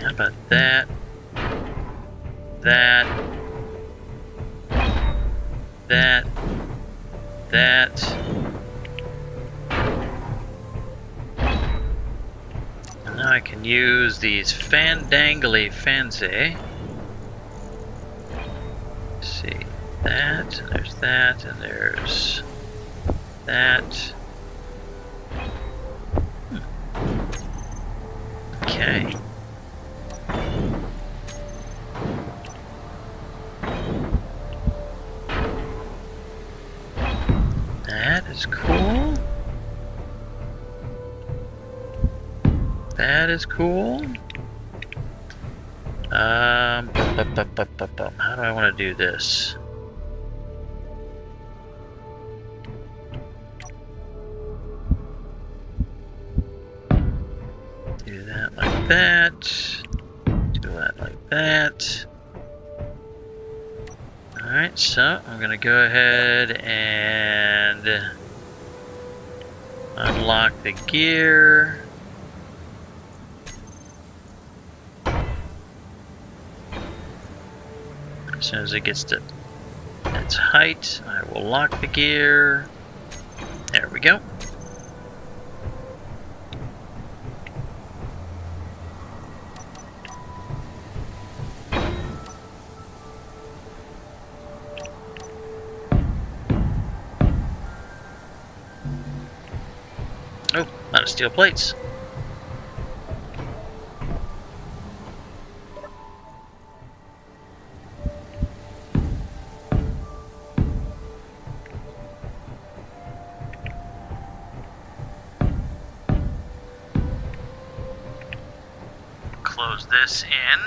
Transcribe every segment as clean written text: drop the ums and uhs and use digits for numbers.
How about that? That. That. That. And now I can use these fandangly fancy. Let's see. That, and there's that, and there's that. Okay. That is cool. That is cool. How do I want to do this? Do that like that. Do that like that. Alright, so I'm going to go ahead and unlock the gear. As soon as it gets to its height, I will lock the gear. There we go. Oh, out of steel plates. Close this in.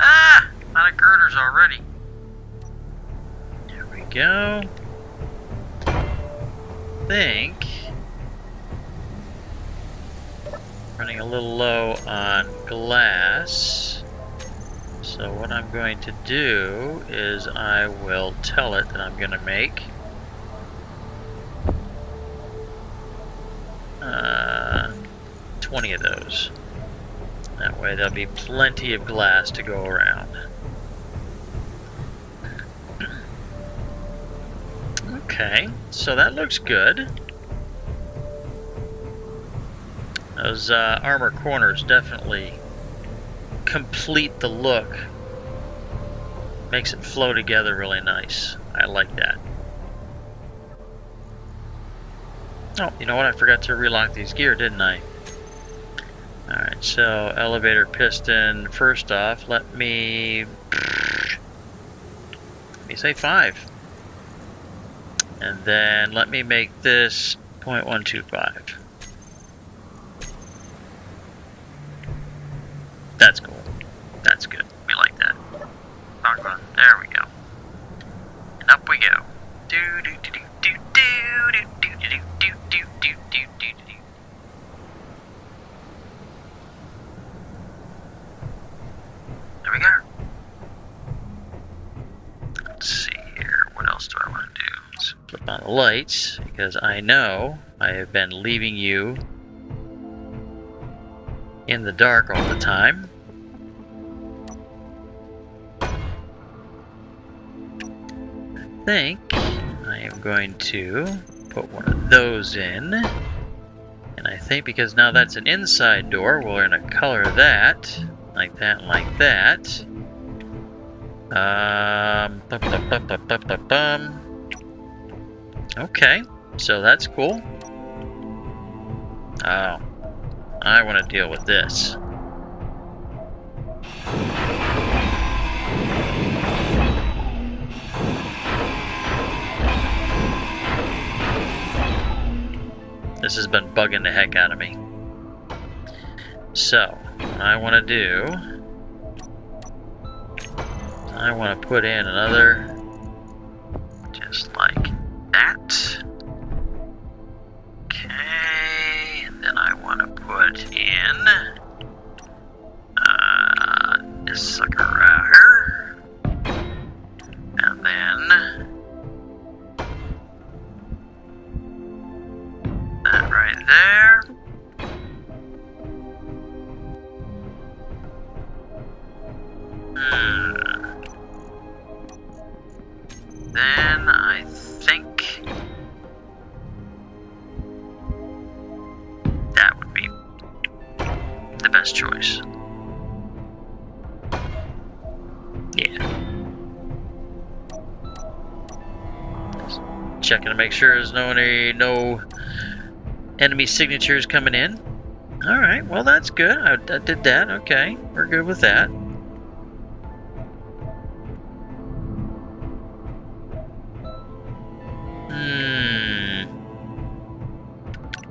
Ah! Out of girders already. There we go. Think running a little low on glass, so what I'm going to do is I will tell it that I'm going to make 20 of those. That way there'll be plenty of glass to go around. Okay, so that looks good. Those armor corners definitely complete the look. Makes it flow together really nice. I like that. Oh, you know what? I forgot to relock these gear, didn't I? Alright, so elevator piston. First off, let me say 5. And then let me make this 0.125. That's cool. That's good. We like that. There we go. And up we go. Do do do do do do do do do do do do do do. There we go. Let's see here. What else do I want to do? Let's flip on the lights, because I know I have been leaving you in the dark all the time. I think I am going to put one of those in. And I think because now that's an inside door, we're going to color that. Like that, and like that. Okay, so that's cool. Oh, I want to deal with this. This has been bugging the heck out of me. So, what I want to do, I want to put in another, just like that. Okay, and then I want to put in this sucker right here. And then that right there. then I think that would be the best choice. Yeah. Just checking to make sure there's no enemy signatures coming in. Alright, well that's good. I did that. Okay, we're good with that.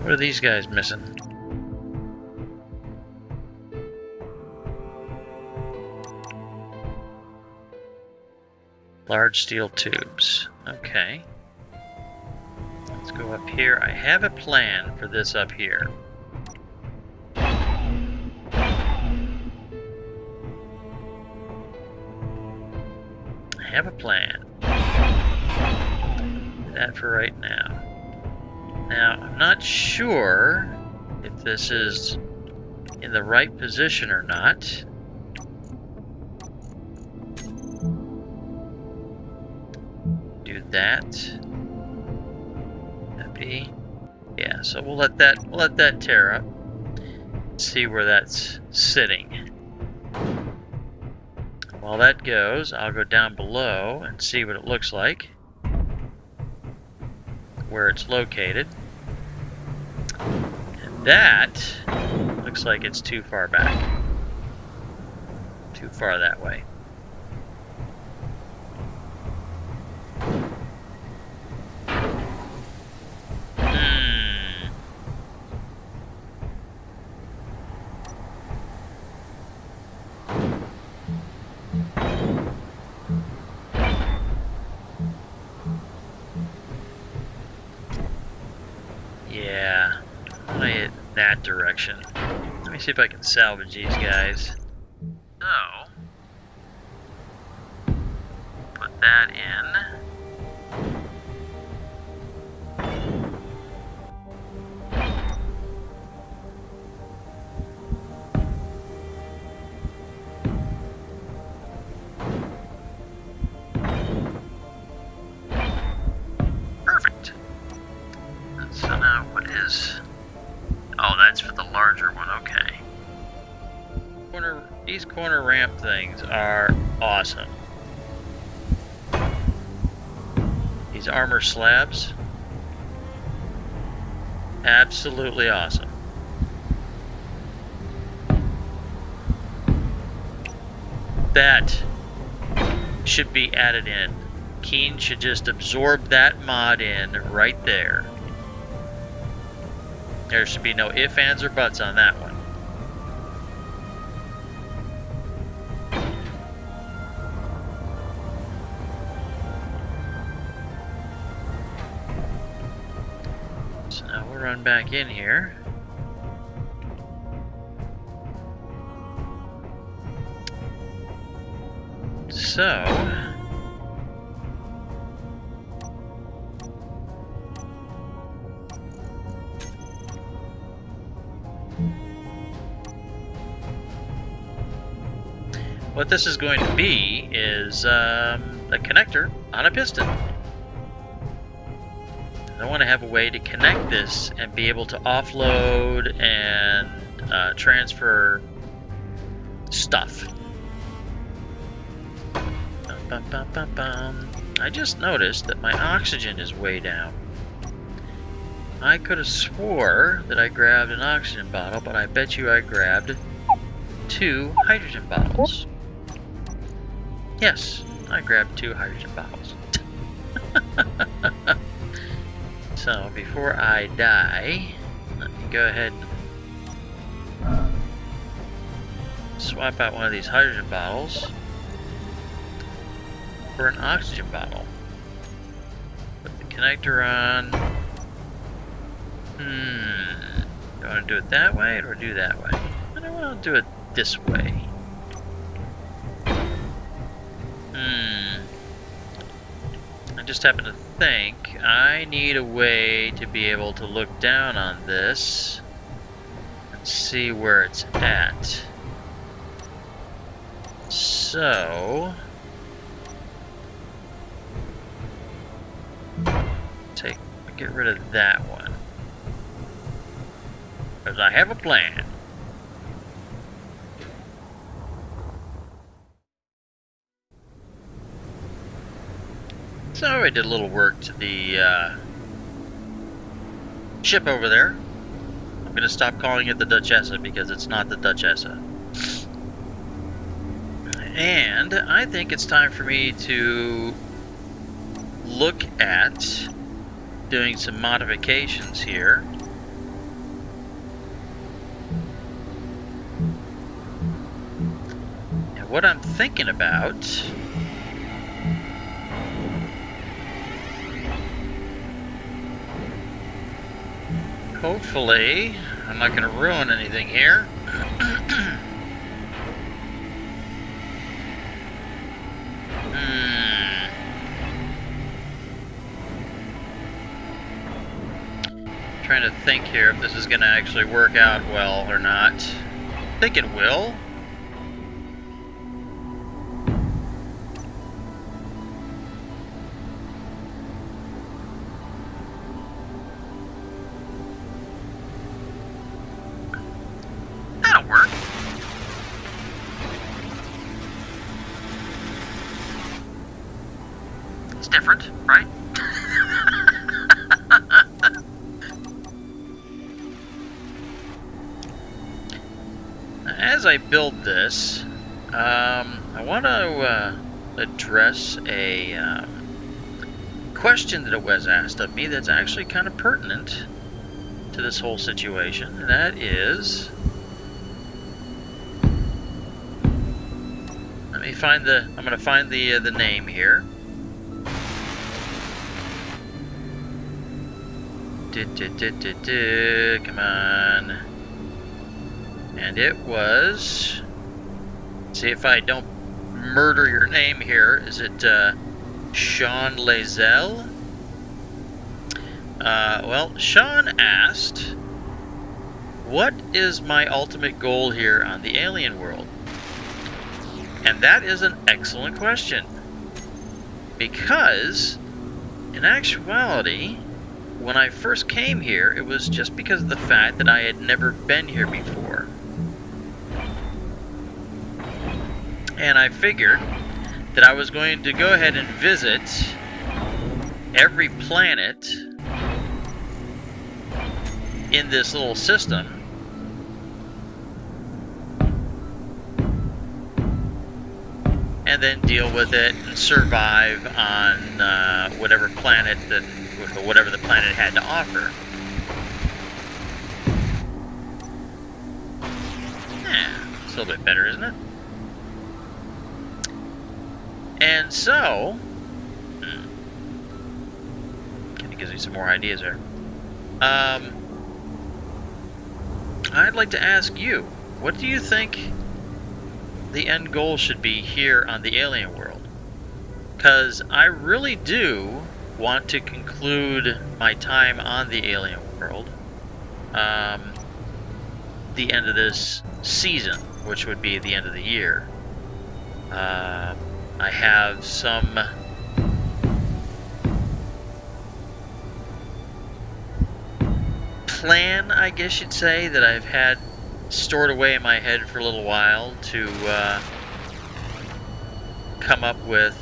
What are these guys missing? Large steel tubes. Okay. Let's go up here. I have a plan for this up here. I have a plan. Do that for right now. Now, I'm not sure if this is in the right position or not. Do that. That be? Yeah, so we'll let that tear up. See where that's sitting. While that goes, I'll go down below and see what it looks like. Where it's located. And that looks like it's too far back. Too far that way. Yeah, I'm gonna hit that direction. Let me see if I can salvage these guys. So, put that in. Perfect. So now what is... Oh, that's for the larger one, okay. These corner ramp things are awesome. These armor slabs, absolutely awesome. That should be added in. Keen should just absorb that mod in right there. There should be no ifs, ands, or buts on that one. So now we'll run back in here. So... what this is going to be is a connector on a piston. I want to have a way to connect this and be able to offload and transfer stuff. I just noticed that my oxygen is way down. I could have swore that I grabbed an oxygen bottle, but I bet you I grabbed 2 hydrogen bottles. Yes, I grabbed 2 hydrogen bottles. So before I die, let me go ahead and swap out one of these hydrogen bottles for an oxygen bottle. Put the connector on. Do I want to do it that way or do that way? I don't want to do it this way. I just happen to think I need a way to be able to look down on this and see where it's at. So get rid of that one. Because I have a plan. So I did a little work to the ship over there. I'm going to stop calling it the Duchessa because it's not the Duchessa. And I think it's time for me to look at doing some modifications here. And what I'm thinking about hopefully, I'm not going to ruin anything here. Trying to think here if this is going to actually work out well or not. I think it will. That'll work. It's different, right? As I build this, I want to address a question that was asked of me that's actually kind of pertinent to this whole situation, and that is, let me find I'm going to find the name here. Come on. And it was, see if I don't murder your name here, is it Sean Lazelle? Well, Sean asked, what is my ultimate goal here on the alien world? And that is an excellent question. Because, in actuality, when I first came here, it was just because of the fact that I had never been here before. And I figured that I was going to go ahead and visit every planet in this little system and then deal with it and survive on whatever planet whatever the planet had to offer. Yeah, it's a little bit better, isn't it? And so, kind of gives me some more ideas there. I'd like to ask you, what do you think the end goal should be here on the alien world? Because I really do want to conclude my time on the alien world the end of this season, which would be the end of the year. I have some plan, I guess you'd say, that I've had stored away in my head for a little while to come up with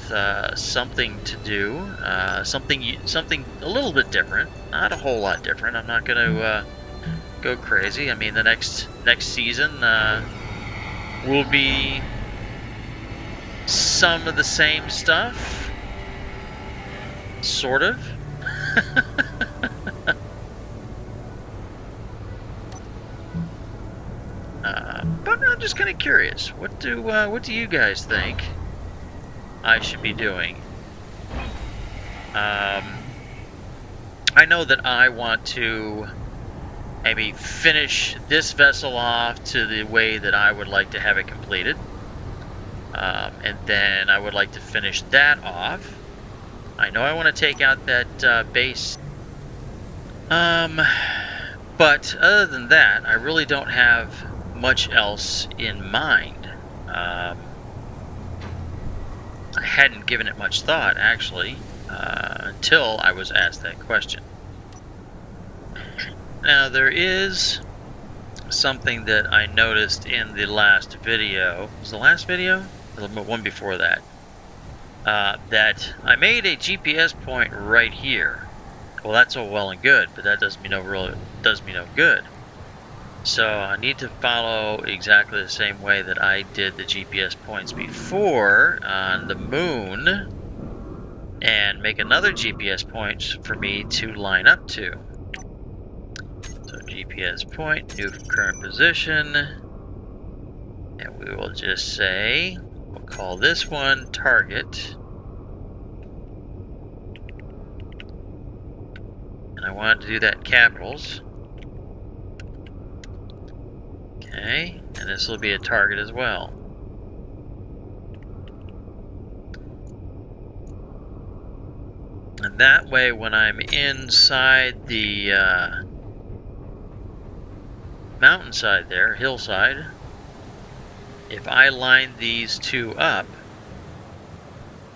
something to do, something a little bit different, not a whole lot different. I'm not going to go crazy. I mean, the next season will be some of the same stuff, sort of. But I'm just kind of curious. What do you guys think I should be doing? I know that I want to maybe finish this vessel off to the way that I would like to have it completed. And then I would like to finish that off. I know I want to take out that base. But other than that, I really don't have much else in mind. I hadn't given it much thought, actually. until I was asked that question. Now, there is something that I noticed in the last video. Was the last video? Or the one before that? That I made a GPS point right here. Well, that's all well and good, but that does me no good. So I need to follow exactly the same way that I did the GPS points before on the moon, and make another GPS point for me to line up to. So GPS point, new current position, and we will just say, we'll call this one target. And I wanted to do that in capitals. Okay, and this will be a target as well. And that way, when I'm inside the mountainside there, hillside, if I line these two up,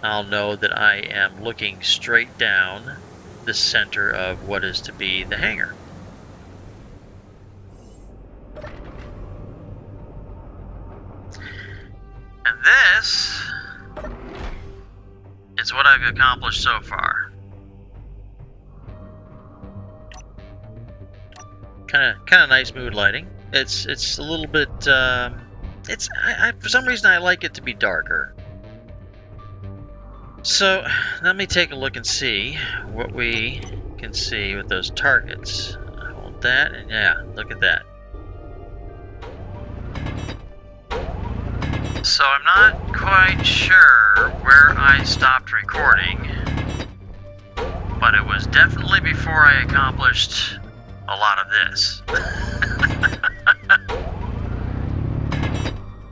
I'll know that I am looking straight down the center of what is to be the hangar. And this is what I've accomplished so far. Kind of nice mood lighting. It's a little bit. For some reason I like it to be darker. So let me take a look and see what we can see with those targets. Hold that, and yeah, look at that. So I'm not quite sure where I stopped recording, but it was definitely before I accomplished a lot of this.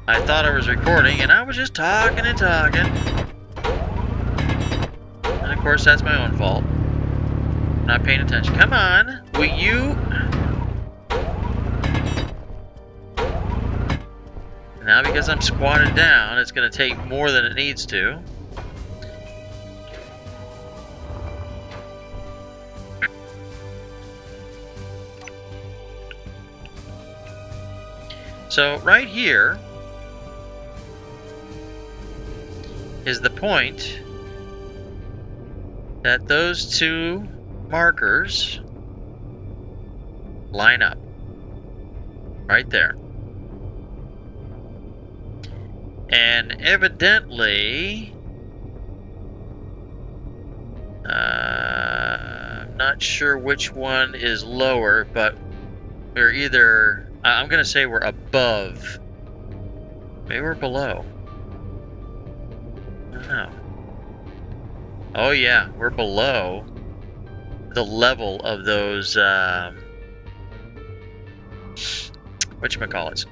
I thought I was recording, and I was just talking and talking. And of course, that's my own fault. Not paying attention. Come on, will you? Now, because I'm squatted down, it's going to take more than it needs to. So right here is the point that those two markers line up. Right there. And evidently, I'm not sure which one is lower, but we're either, I'm going to say we're above. Maybe we're below. I don't know. Oh yeah, we're below the level of those, whatchamacallits.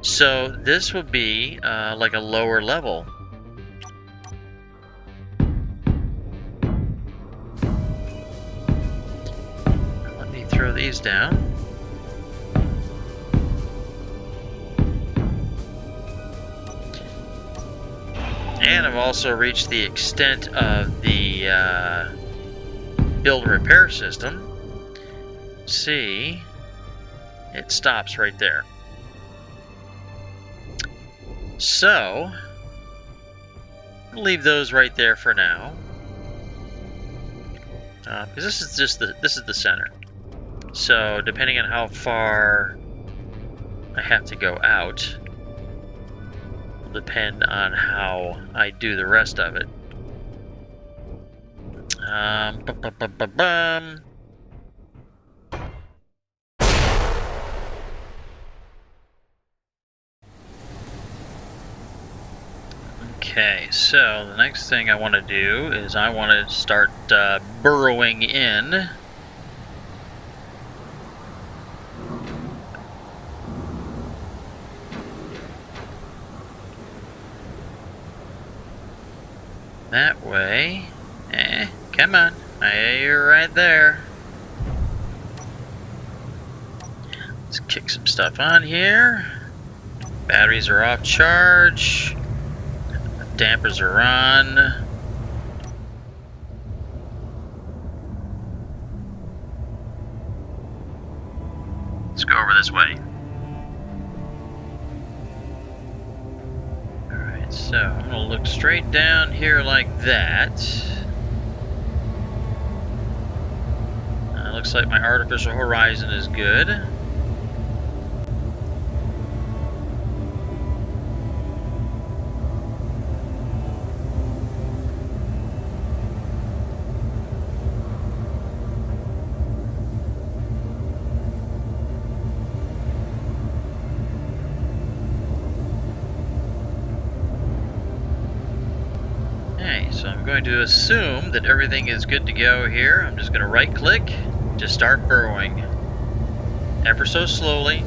So this will be like a lower level. Let me throw these down. And I've also reached the extent of the build repair system. See, it stops right there. So, I'll leave those right there for now, because this is just the center. So, depending on how far I have to go out, will depend on how I do the rest of it. Okay, so the next thing I want to do is I want to start burrowing in. That way. Come on. You're right there. Let's kick some stuff on here. Batteries are off charge. Dampers are on. Let's go over this way. Alright, so I'm going to look straight down here like that. Looks like my artificial horizon is good. So I'm going to assume that everything is good to go here. I'm just going to right click, just start burrowing. Ever so slowly.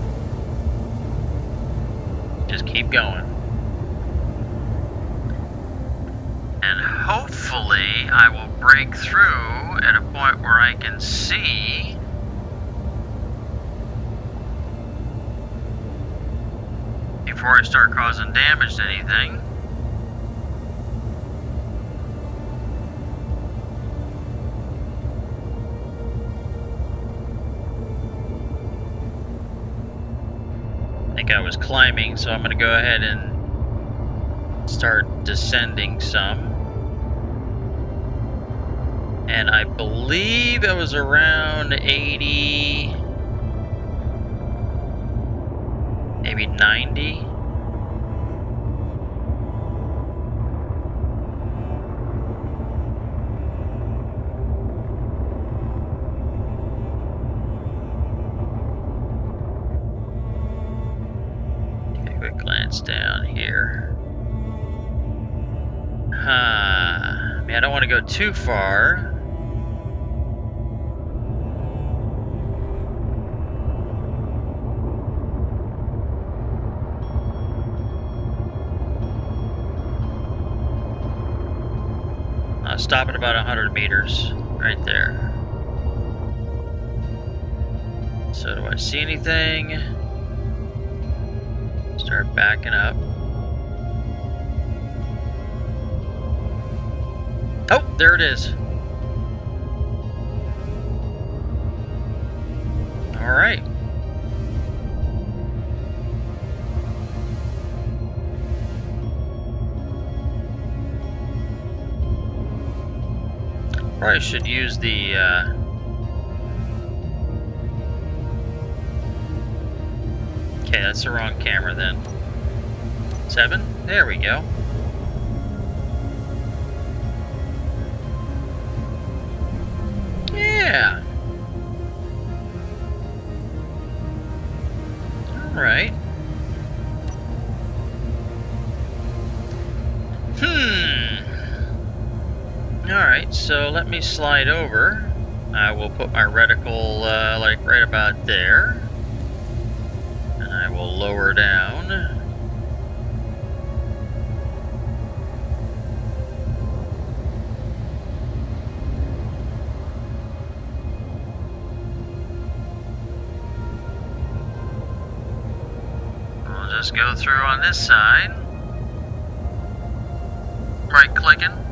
Just keep going. And hopefully I will break through at a point where I can see before I start causing damage to anything. I was climbing, so I'm going to go ahead and start descending some. And I believe it was around 80, maybe 90. Down here. I mean, I don't want to go too far. I'll stop at about 100 meters right there. So do I see anything? Start backing up. Oh, there it is. All right. Probably should use the okay, that's the wrong camera then. 7? There we go. Yeah. All right. All right, so let me slide over. I will put my reticle like right about there. And I will lower down. We'll just go through on this side. Right clicking.